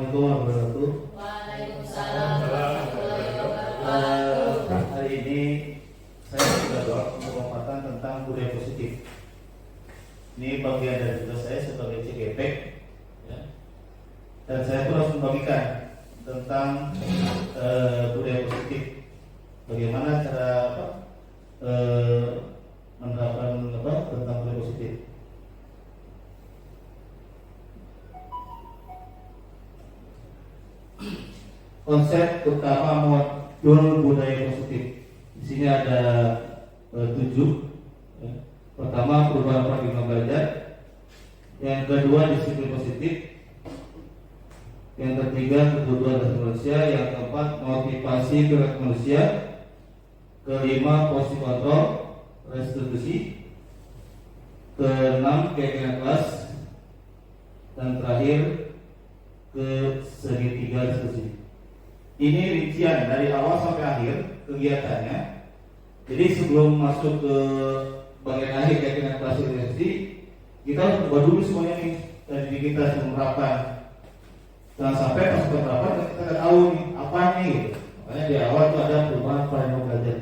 Assalamualaikum warahmatullahi wabarakatuh. Waalaikumsalam warahmatullahi wabarakatuh. Hari ini saya sudah buat pemaparan tentang budaya positif. Ini bagian dari tugas saya sebagai CGP, ya. Dan saya pun harus membagikan tentang budaya positif. Bagaimana cara menerapkan tentang budaya positif. Konsep utama modul budaya positif. Di sini ada 7. Ya. Pertama, perubahan paradigma belajar. Yang kedua, disiplin positif. Yang ketiga, kebutuhan dasar manusia. Yang keempat, motivasi gerak manusia. Kelima, posisi kontrol, restitusi. Keenam, keyakinan kelas. Dan terakhir, ke segitiga diskusi. Ini rincian dari awal sampai akhir kegiatannya. Jadi sebelum masuk ke bagian akhir keyakinan kelas organisasi, kita harus coba dulu semuanya nih dari kita sebelum menerapkan. Jangan sampai pas menerapkan kita nggak tahu nih apa nih gitu. Makanya di awal itu ada perubahan paradigma belajar.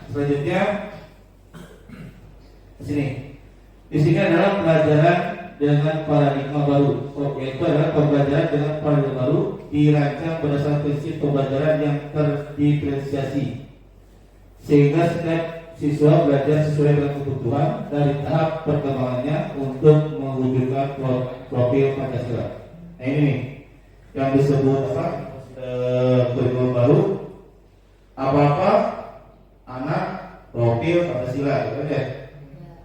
Selanjutnya di sini. Di sini adalah pelajaran dengan paradigma baru, yaitu adalah pembelajaran dengan paradigma baru dirancang berdasarkan prinsip pembelajaran yang terdiferensiasi, sehingga setiap siswa belajar sesuai dengan kebutuhan dari tahap perkembangannya untuk mewujudkan profil Pancasila. Nah ini nih yang disebut kurikulum baru, apa-apa anak profil Pancasila, gitu ya.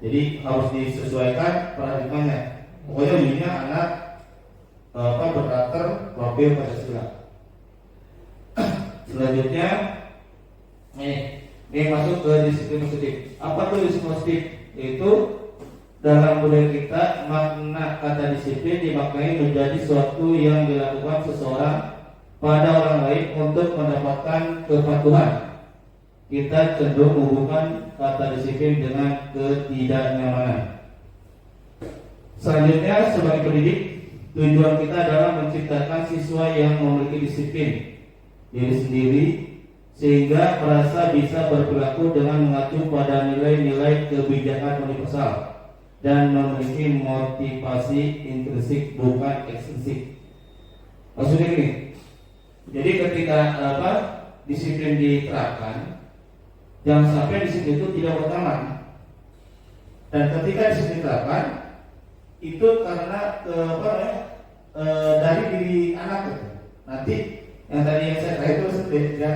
Jadi harus disesuaikan paradigmanya. Pokoknya ujungnya anak berkarakter profil Pancasila. Selanjutnya ini masuk ke disiplin positif. Apa tuh disiplin positif? Yaitu dalam budaya kita makna kata disiplin dimaknai menjadi sesuatu yang dilakukan seseorang pada orang lain untuk mendapatkan kepatuhan. Kita cenderung menghubungkan kata disiplin dengan ketidaknyamanan. Selanjutnya, sebagai pendidik, tujuan kita adalah menciptakan siswa yang memiliki disiplin diri sendiri, sehingga merasa bisa berperilaku dengan mengacu pada nilai-nilai kebijakan universal dan memiliki motivasi intrinsik bukan ekstrinsik. Maksudnya gini, jadi ketika disiplin diterapkan, jangan sampai disiplin itu tidak berteman. Dan ketika disiplin diterapkan, itu karena dari diri anak itu. Nanti yang tadi yang saya katakan itu sebenarnya.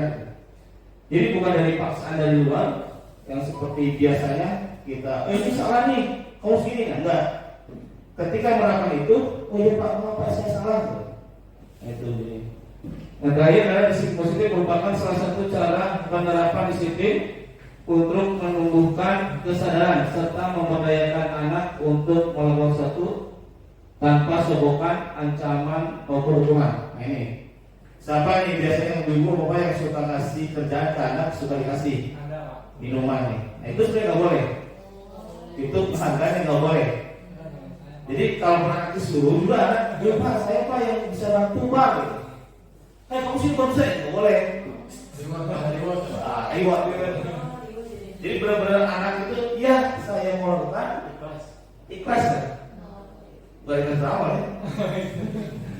Jadi bukan dari paksaan dari luar yang seperti biasanya kita ini salah nih, kamu segini kan? Enggak. Ketika menerapkan itu, oh iya Pak, kenapa saya salah? Nah, itu jadi. Yang terakhir adalah disiplin positif merupakan salah satu cara penerapan disiplin untuk menumbuhkan kesadaran serta memberdayakan anak untuk melakukan sesuatu tanpa sogokan, ancaman maupun hukuman. Nah ini, siapa nih biasanya ibu bapak yang suka ngasih kerjaan ke anak, suka dikasih minuman nih. Nah itu sebenarnya nggak boleh. Itu pesantren yang nggak boleh. Jadi kalau pernah disuruh juga anak, ya Pak, saya Pak yang bisa bantu Pak. Kamu sih baru saya nggak boleh. Ayo. Jadi benar-benar anak itu, ya saya mau lakukan ikhlas kan? Bukan ikhlas awal ya.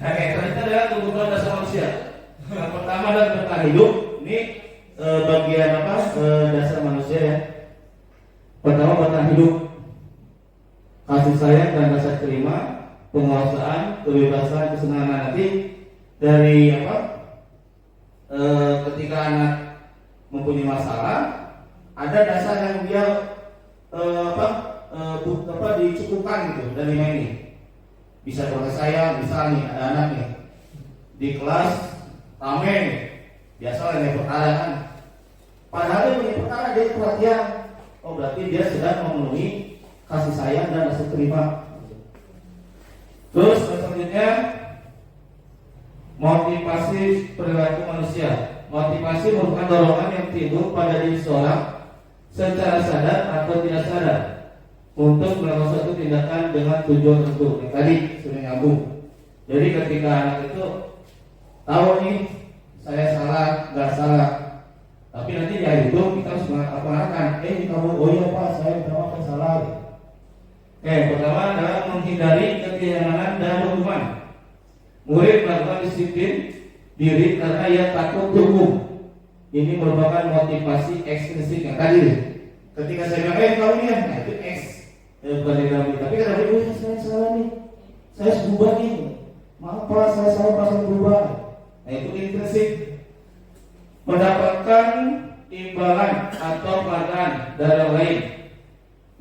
Oke, ternyata adalah kebutuhan dasar manusia. Yang pertama adalah bertahan hidup. Ini bagian dasar manusia ya. Pertama bertahan hidup, kasih sayang dan rasa terima, penguasaan, kebebasan, kesenangan nanti dari ketika anak mempunyai masalah. Ada dasar yang dia dicukupkan gitu dari ini. Bisa protes saya, misalnya nih ada anak nih di kelas rame nih, biasalah yang perkara kan. Padahal dia punya perkara, dia perhatian. Oh berarti dia sedang memenuhi kasih sayang dan rasa terima. Terus selanjutnya motivasi perilaku manusia. Motivasi merupakan dorongan yang timbul pada diri seorang secara sadar atau tidak sadar untuk melakukan suatu tindakan dengan tujuan tertentu. Yang tadi sudah nyambung. Jadi ketika anak itu tahu nih saya salah, nggak salah, tapi nanti di hari itu kita harus mengarahkan, kamu, oh iya Pak, saya minta maaf, saya salah. Pertama adalah menghindari ketimpangan dan hukuman. Murid melakukan disiplin diri karena ia takut dihukum. Ini merupakan motivasi ekstrinsik yang tadi. Ketika saya bilang, kamu nih, nah itu X, bukan dinamik. Tapi kan ada, saya salah nih, saya berubah nih, maaf Pak, saya salah pas berubah. Nah itu intrinsik. Mendapatkan imbalan atau penghargaan dari orang lain.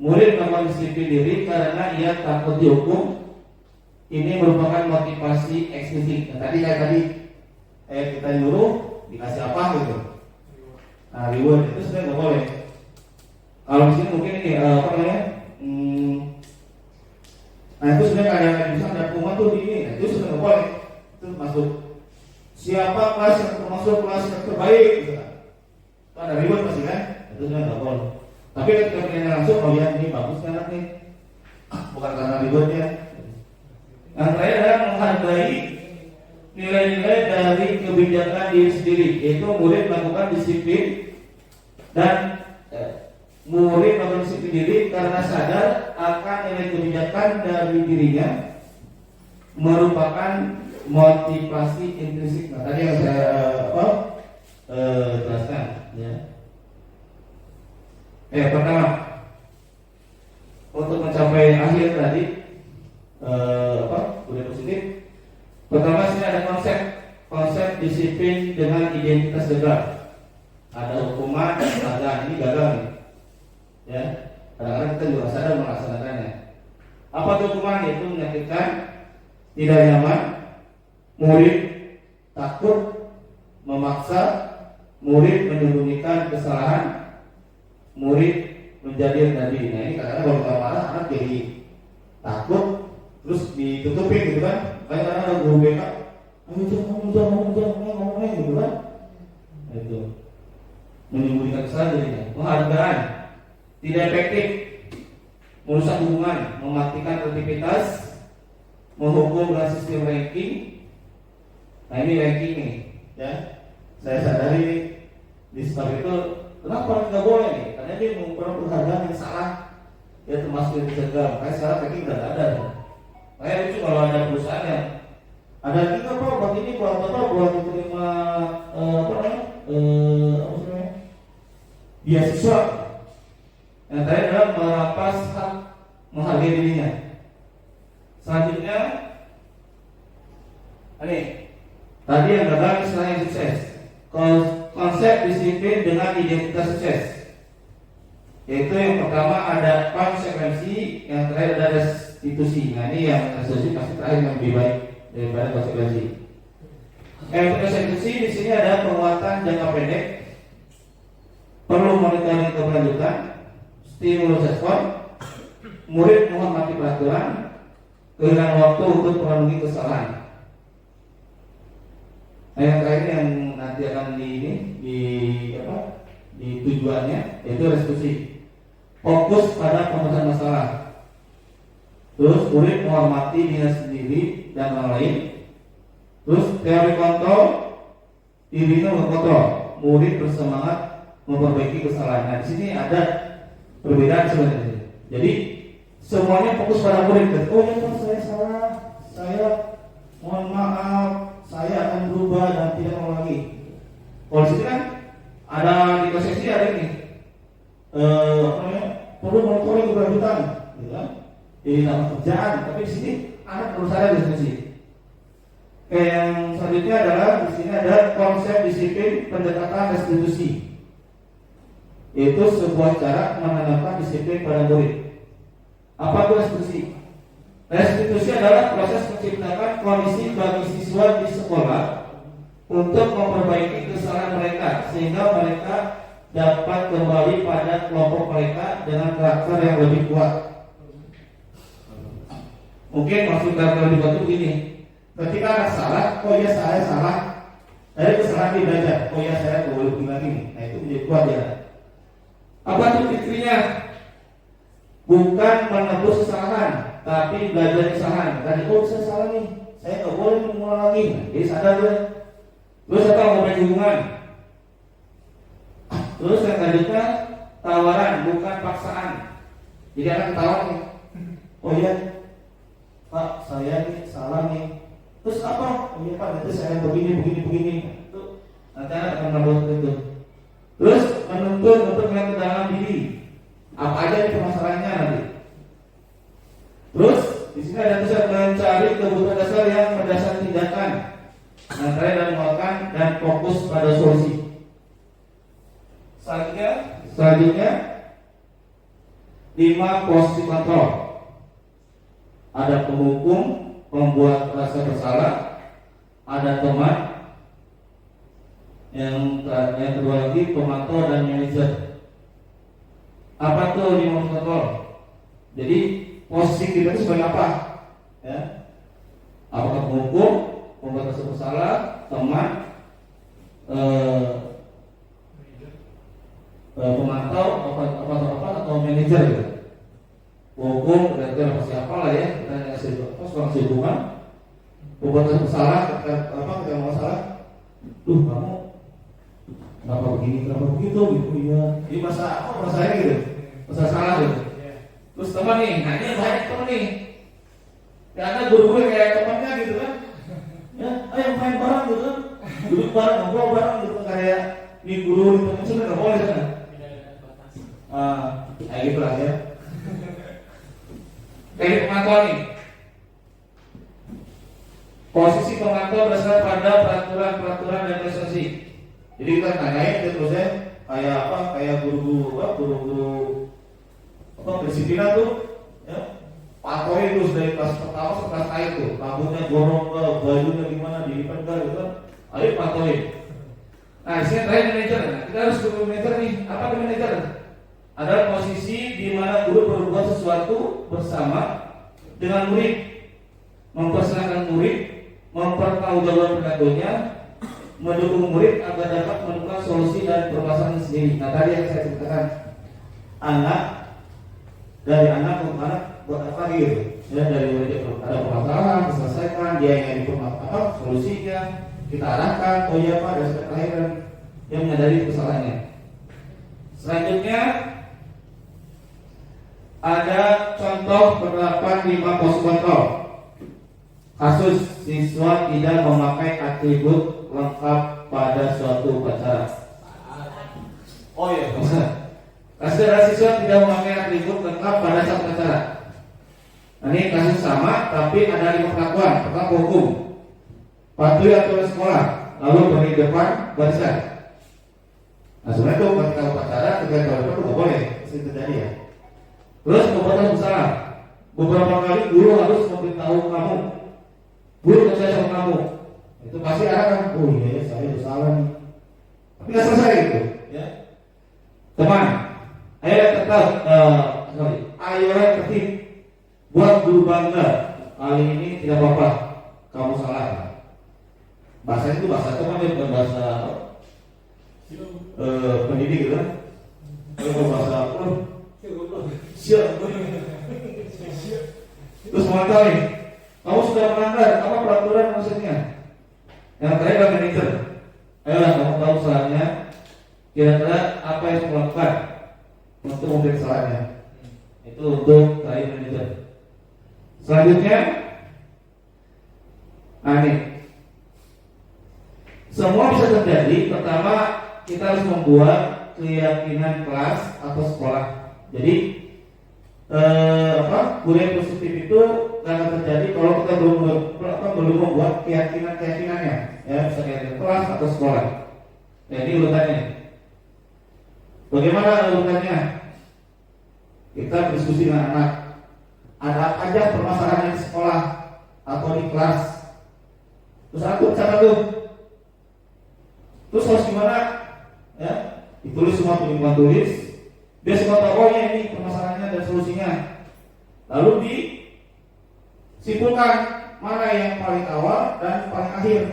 Murid melakukan disiplin diri karena ia takut dihukum. Ini merupakan motivasi ekstrinsik. Nah, tadi kita nyuruh dikasih apa gitu. Nah, reward itu sebenarnya nggak boleh. Kalau di sini mungkin ini apa namanya? Nah itu sebenarnya ada bisa ada pengumuman tuh di ini. Nah, itu sebenarnya nggak boleh. Itu masuk siapa kelas yang termasuk kelas yang terbaik gitu kan. Itu ada reward pasti kan? Itu sebenarnya nggak boleh. Tapi ketika penilaian langsung, oh ya ini bagus kan anak nih. Bukan karena rewardnya. Yang terakhir adalah menghargai nilai-nilai dari kebijakan diri sendiri, yaitu murid melakukan disiplin dan murid melakukan disiplin diri karena sadar akan nilai kebijakan dari dirinya merupakan motivasi intrinsik. Nah, tadi yang saya jelaskan ya. Pertama untuk mencapai akhir tadi budaya positif. Pertama sini ada konsep disiplin dengan identitas gagal. Ada hukuman, ada ini gagal nih. Ya, kadang-kadang kita juga sadar melaksanakannya. Apa itu hukuman? Itu menyakitkan, tidak nyaman, murid takut, memaksa, murid menyembunyikan kesalahan, murid menjadi tadi. Nah ini kadang-kadang kalau kita marah anak jadi takut, terus ditutupin gitu kan. Kayak kadang ada guru BK, ayo jangan ngomongnya gitu kan. Nah, itu menyembunyikan kesalahan jadinya. Penghargaan tidak efektif, merusak hubungan, mematikan aktivitas, menghukum dengan sistem ranking. Nah ini ranking nih, ya. Saya sadari nih di sebab itu kenapa nggak boleh nih? Karena dia mengukur penghargaan yang salah, ya termasuk yang dicegah. Makanya sekarang ranking nggak ada. Kayak lucu kalau ada perusahaan yang ada ranking apa buat ini buat diterima beasiswa. Yang terakhir adalah merampas hak menghargai dirinya. Selanjutnya, ini tadi yang gagal istilah yang sukses. Konsep disiplin dengan identitas sukses. Yaitu yang pertama ada konsekuensi, yang terakhir ada restitusi. Nah ini yang restitusi pasti terakhir yang lebih baik daripada konsekuensi. Restitusi di sini ada penguatan jangka pendek, perlu monitoring keberlanjutan, stimulus respon, murid menghormati peraturan, kehilangan waktu untuk memenuhi kesalahan. Nah yang terakhir yang nanti akan di tujuannya yaitu restitusi. Fokus pada pemecahkan masalah. Terus murid menghormati diri sendiri dan orang lain. Terus teori kontrol, dirinya mengontrol. Murid bersemangat memperbaiki kesalahan. Nah di sini ada perbedaan sebenarnya. Jadi semuanya fokus pada murid. Oh ya Pak, saya salah, saya mohon maaf, saya akan berubah dan tidak mau lagi. Kalau di sini kan ada di konsepsi ada ini perlu monitoring keberlanjutan, gitu kan? Jadi nama kerjaan. Tapi di sini anak perlu sadar diskusi. Yang selanjutnya adalah di sini ada konsep disiplin pendekatan restitusi. Yaitu sebuah cara menanamkan disiplin pada murid. Apa itu restitusi? Restitusi adalah proses menciptakan kondisi bagi siswa di sekolah untuk memperbaiki kesalahan mereka sehingga mereka dapat kembali pada kelompok mereka dengan karakter yang lebih kuat. Mungkin maksud karakter lebih kuat itu begini: ketika anak salah, oh ya saya salah, dari kesalahan dia belajar, oh ya saya nggak boleh bilang ini. Nah itu menjadi kuat ya. Apa itu fitrinya? Bukan menebus kesalahan, tapi belajar kesalahan. Tadi saya salah nih, saya nggak boleh mengulang lagi. Jadi sadar deh. Terus apa ngomongin hubungan. Terus yang selanjutnya tawaran bukan paksaan. Jadi akan ditawar nih. Oh iya, Pak, saya nih salah nih. Terus apa? Oh iya Pak, nanti saya begini. Itu nanti akan menambah itu. Terus menuntut untuk melihat ke dalam diri. Apa aja nih permasalahannya nanti. Terus di sini ada tulisan mencari kebutuhan dasar yang berdasar tindakan, antara dan melakukan dan fokus pada solusi. Selanjutnya 5 posisi kontrol. Ada penghukum, pembuat rasa bersalah, ada teman, yang kedua lagi pemantau dan manajer. Apa tuh 5 posisi kontrol? Jadi posisi kita itu sebagai apa? Ya. Apakah penghukum, pembuat rasa bersalah, teman, pemantau, atau manajer gitu. Hukum berarti apa siapa lah ya, kita ngasih soal hubungan. Pembuat rasa bersalah, ketika masalah, kamu kenapa begini, kenapa begitu gitu ya. Ini masalah gitu, masalah salah gitu. Terus teman nih, nah ini banyak teman nih. Karena guru-guru kayak temannya gitu kan. Ya, ayo main bareng gitu kan. Duduk bareng, ngobrol bareng gitu kan, kayak di guru di teman sudah nggak boleh kan. Kayak gitu lah ya. Kayak pemantau nih. Posisi pemantau berdasarkan pada peraturan dan prestasi. Jadi kita tanyain gitu terusnya kayak apa? Kayak guru-guru kedisiplinan tuh, ya, pantauin terus dari kelas pertama ke kelas akhir tuh, rambutnya gorong ke, bajunya gimana, dilipat ke, gitu kan, ayo pantauin. Nah, di sini terakhir manajer. Nah, kita harus guru manajer nih. Apa itu manajer? Adalah posisi di mana guru berbuat sesuatu bersama dengan murid, mempersilahkan murid, mempertanggungjawabkan perilakunya, mendukung murid agar dapat menemukan solusi dan permasalahan sendiri. Nah, tadi yang saya ceritakan, dari anak ke anak buat apa gitu ya, dari mulai ada permasalahan diselesaikan, dia yang solusinya kita arahkan. Oh iya Pak, dari kelahiran yang menyadari kesalahannya. Selanjutnya ada contoh penerapan 5 pos kontrol. Kasus siswa tidak memakai atribut lengkap pada suatu upacara. Oh iya, kasus siswa tidak memakai atribut lengkap pada saat upacara. Nah, ini kasus sama, tapi ada 5 perlakuan. Pertama, hukum, patuhi aturan sekolah, lalu berdiri depan barisan. Nah, sebenarnya itu ketika upacara, ketika itu nggak boleh, sering terjadi ya. Terus pembuatan bersalah. Beberapa kali guru harus memberitahu kamu, guru percaya sama kamu. Itu pasti akan, oh iya saya bersalah nih. Tapi nggak selesai gitu, ya. Teman, ayolah tertib, buat guru bangga. Kali ini tidak apa-apa, kamu salah. Bahasa itu bahasa teman, bukan bahasa pendidik gitu kan. Kalau bahasa siap. Terus memantau nih, kamu sudah melanggar apa peraturan maksudnya? Yang terakhir adalah manajer. Ayolah kamu tahu salahnya, kira-kira apa yang kamu lakukan untuk memberi kesalahannya. Itu untuk terakhir manajer. Selanjutnya, ini semua bisa terjadi. Pertama, kita harus membuat keyakinan kelas atau sekolah. Jadi budaya positif itu akan terjadi kalau kita belum membuat keyakinannya, ya, bisa keyakinan kelas atau sekolah. Jadi urutannya, bagaimana urutannya? Kita berdiskusi dengan anak. Ada apa aja permasalahan di sekolah atau di kelas? Terus aku cara tuh. Terus harus gimana? Ya, ditulis semua tulis. Dia semua tahu, oh ya ini permasalahannya dan solusinya. Lalu disimpulkan mana yang paling awal dan paling akhir.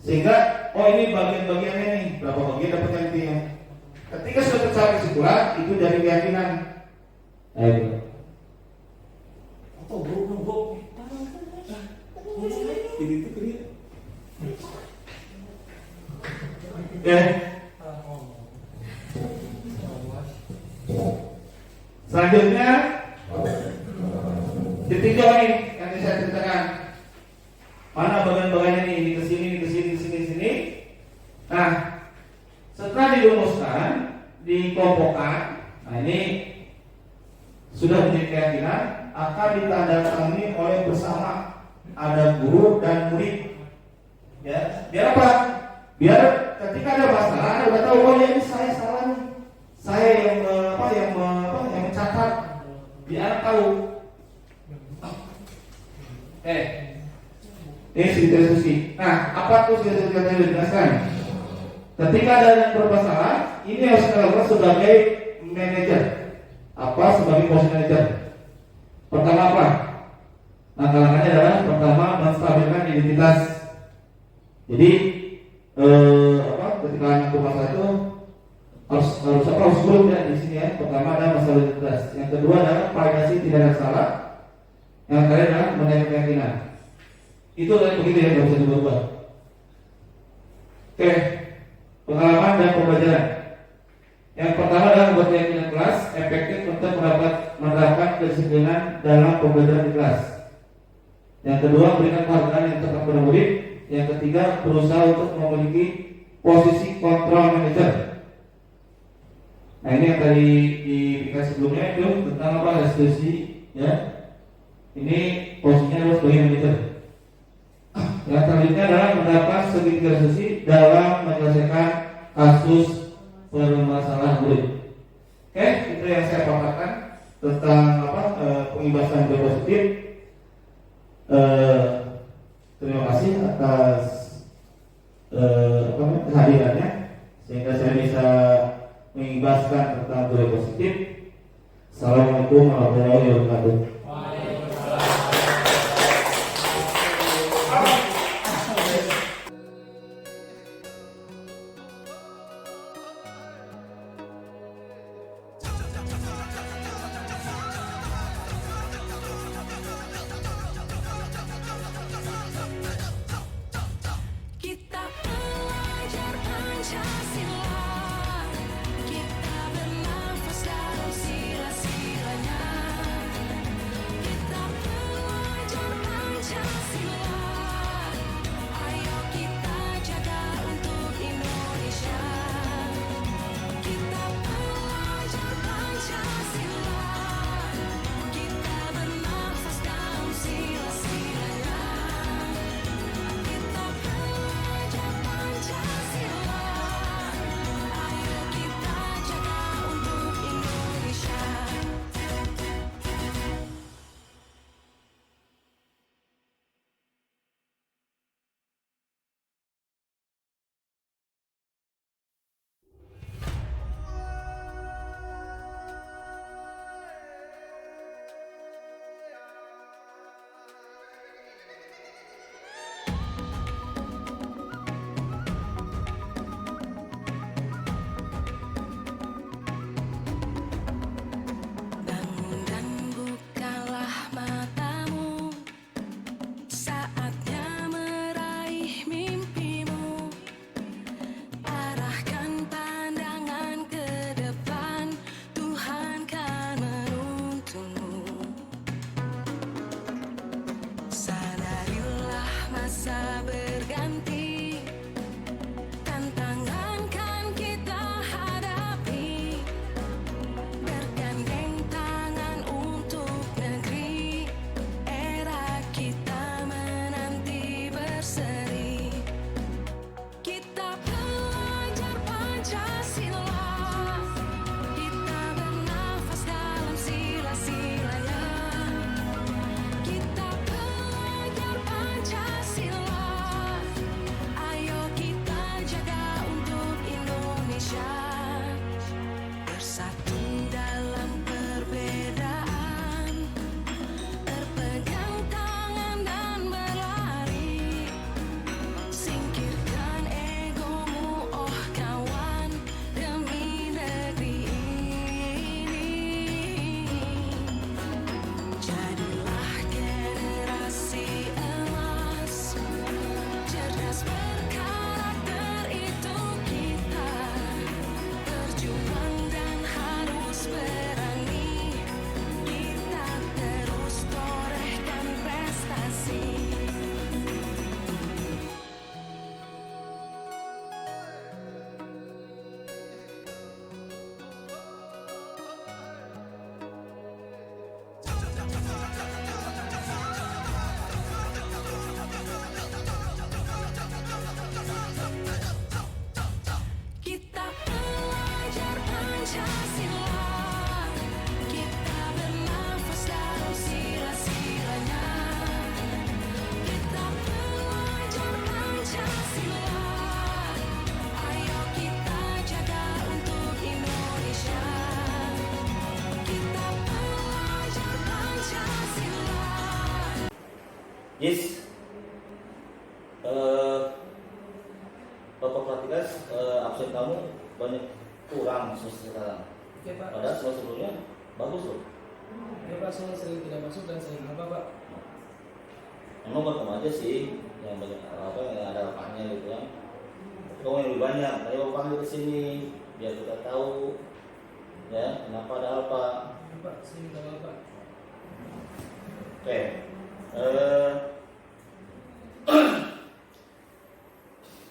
Sehingga, oh ini bagian-bagiannya nih, berapa bagian dapat intinya. Ketika sudah tercapai kesimpulan, itu dari keyakinan. Oh, bro. Ini tuh dia. Selanjutnya ditinjau nih yang saya ceritakan. Mana bagian-bagiannya nih? Ini ke sini. Nah, setelah dirumuskan, dikelompokkan, nah ini sudah menjadi keyakinan akan ditandatangani oleh bersama, ada guru dan murid. Ya, biar apa? Biar ketika ada masalah, Anda udah tahu, oh ya ini saya salah nih, saya yang mencatat, biar tahu. Ini sedikit diskusi. Nah, apa tuh sedikit dijelaskan? Ketika ada yang bermasalah, ini harus kita lakukan sebagai manajer. Apa sebagai posisi manajer? Pertama apa? Langkah-langkahnya adalah pertama menstabilkan identitas. Jadi ketika ada masalah itu harus buruk ya di sini ya. Pertama ada masalah identitas. Yang kedua adalah validasi tidak ada salah. Yang ketiga adalah mengenai keyakinan. Itu kan begitu ya, nggak bisa diubah. Oke, pengalaman dan pembelajaran. Yang pertama adalah membuat keyakinan kelas efektif untuk menerapkan kedisiplinan dalam pembelajaran di kelas. Yang kedua, berikan penghargaan yang tetap pada murid. Yang ketiga, berusaha untuk memiliki posisi kontrol manager. Nah ini yang tadi diberikan sebelumnya itu tentang apa restitusi ya. Ini posisinya harus sebagai manager. Yang selanjutnya adalah mendapat segitiga restitusi dalam menyelesaikan kasus permasalahan murid. Oke, itu yang saya paparkan tentang pengibasan nilai positif. Terima kasih atas kehadirannya sehingga saya bisa mengibaskan tentang nilai positif. Assalamualaikum warahmatullahi wabarakatuh. Kita belajar Pancasila, kita bernafas dalam sila-silanya. Yes. Bapak perhatikan absen kamu banyak kurang semester sekarang. Oke Pak. Padahal semester sebelumnya bagus loh. Ya Pak, saya sering tidak masuk dan sering apa Pak? Emang buat kamu aja sih yang banyak apa yang ada apanya gitu kan. Kamu yang lebih banyak. Ayo panggil ke sini biar kita tahu ya kenapa ada apa. Ya Pak, saya minta maaf Pak. Oke.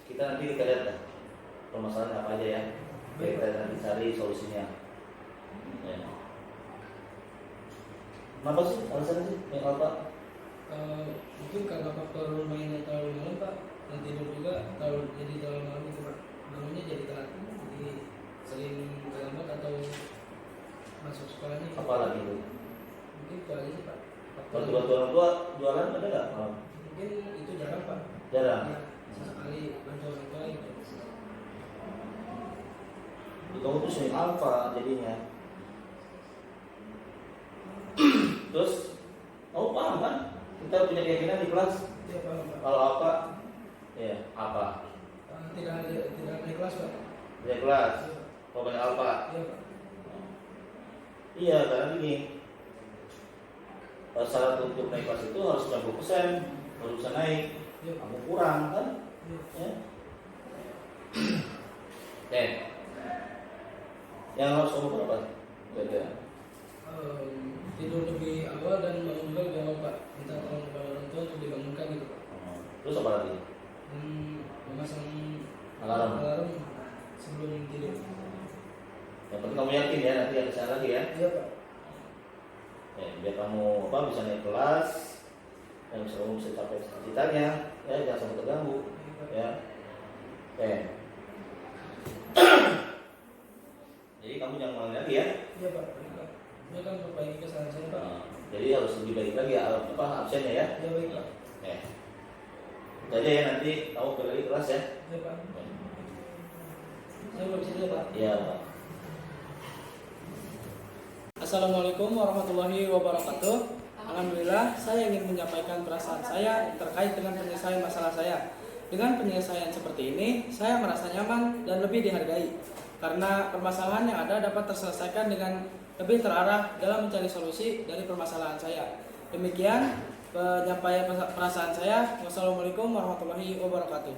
Kita lihat dah permasalahan apa aja ya. Baik, Kita nanti cari solusinya. Ya. Kenapa sih alasannya sih yang apa? Mungkin karena faktor mainnya terlalu malam Pak, dan tidur juga terlalu malam itu Pak. Bangunnya jadi telat, jadi sering terlambat atau masuk sekolahnya. Apa lagi itu? Mungkin itu aja sih Pak. Waktu orang tua jualan ada nggak malam? Mungkin itu jarang Pak. Jarang. Ya, sesekali bantu orang tua gitu. Kamu tuh sering alfa jadinya. Terus, kamu paham kan? Kita punya keyakinan di kelas. Ya paham Pak. Kalau apa, ya apa? Tidak ada kelas Pak. Di kelas. Kalau banyak alfa. Iya Pak. Iya, karena gini. Syarat untuk naik kelas itu harus 90% baru bisa naik. Iya. Kamu kurang kan? Iya. Ya. Yang harus kamu berapa? Kira-kira. Tidur lebih awal dan bangun juga lebih awal Pak. Minta tolong kepada orang tua untuk dibangunkan gitu Pak. Terus apa lagi? Memasang Alarm. sebelum tidur. Yang penting kamu yakin ya nanti ada kesana lagi ya. Iya Pak. Biar kamu bisa naik kelas dan kamu bisa capai cita-citanya ya, jangan sampai terganggu ya. Jadi kamu jangan main lagi ya. Iya Pak. Ini kan perbaiki kesalahan saya Pak. Jadi harus lebih baik lagi ya absennya ya. Iya baik Pak. Jadi ya nanti kamu balik lagi kelas ya. Iya Pak. Saya belum bisa dulu Pak. Iya Pak. Assalamualaikum warahmatullahi wabarakatuh. Alhamdulillah, saya ingin menyampaikan perasaan saya terkait dengan penyelesaian masalah saya. Dengan penyelesaian seperti ini, saya merasa nyaman dan lebih dihargai. Karena permasalahan yang ada dapat terselesaikan dengan lebih terarah dalam mencari solusi dari permasalahan saya. Demikian penyampaian perasaan saya. Wassalamualaikum warahmatullahi wabarakatuh.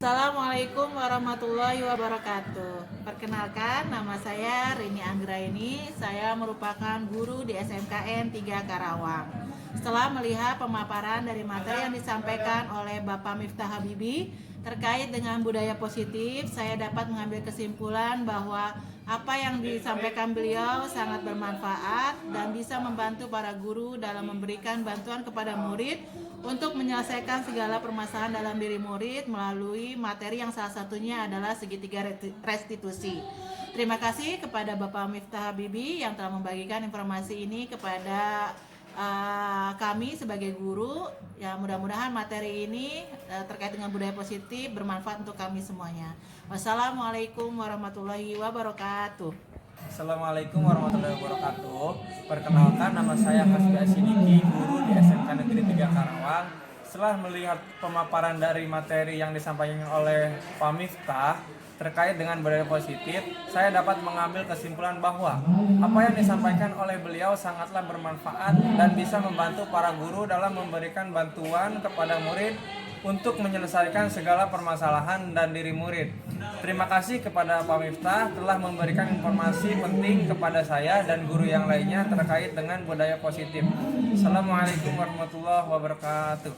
Assalamualaikum warahmatullahi wabarakatuh. Perkenalkan, nama saya Rini Anggraini. Saya merupakan guru di SMKN 3 Karawang. Setelah melihat pemaparan dari materi yang disampaikan oleh Bapak Miftah Habibi terkait dengan budaya positif, saya dapat mengambil kesimpulan bahwa apa yang disampaikan beliau sangat bermanfaat dan bisa membantu para guru dalam memberikan bantuan kepada murid untuk menyelesaikan segala permasalahan dalam diri murid melalui materi yang salah satunya adalah segitiga restitusi. Terima kasih kepada Bapak Miftah Habibi yang telah membagikan informasi ini kepada kami sebagai guru. Ya, mudah-mudahan materi ini terkait dengan budaya positif bermanfaat untuk kami semuanya. Wassalamualaikum warahmatullahi wabarakatuh. Assalamualaikum warahmatullahi wabarakatuh. Perkenalkan, nama saya Hasbi Asidiki, guru di SMK Negeri 3 Karawang. Setelah melihat pemaparan dari materi yang disampaikan oleh Pak Miftah terkait dengan budaya positif, saya dapat mengambil kesimpulan bahwa apa yang disampaikan oleh beliau sangatlah bermanfaat dan bisa membantu para guru dalam memberikan bantuan kepada murid untuk menyelesaikan segala permasalahan dan diri murid. Terima kasih kepada Pak Miftah telah memberikan informasi penting kepada saya dan guru yang lainnya terkait dengan budaya positif. Assalamualaikum warahmatullahi wabarakatuh.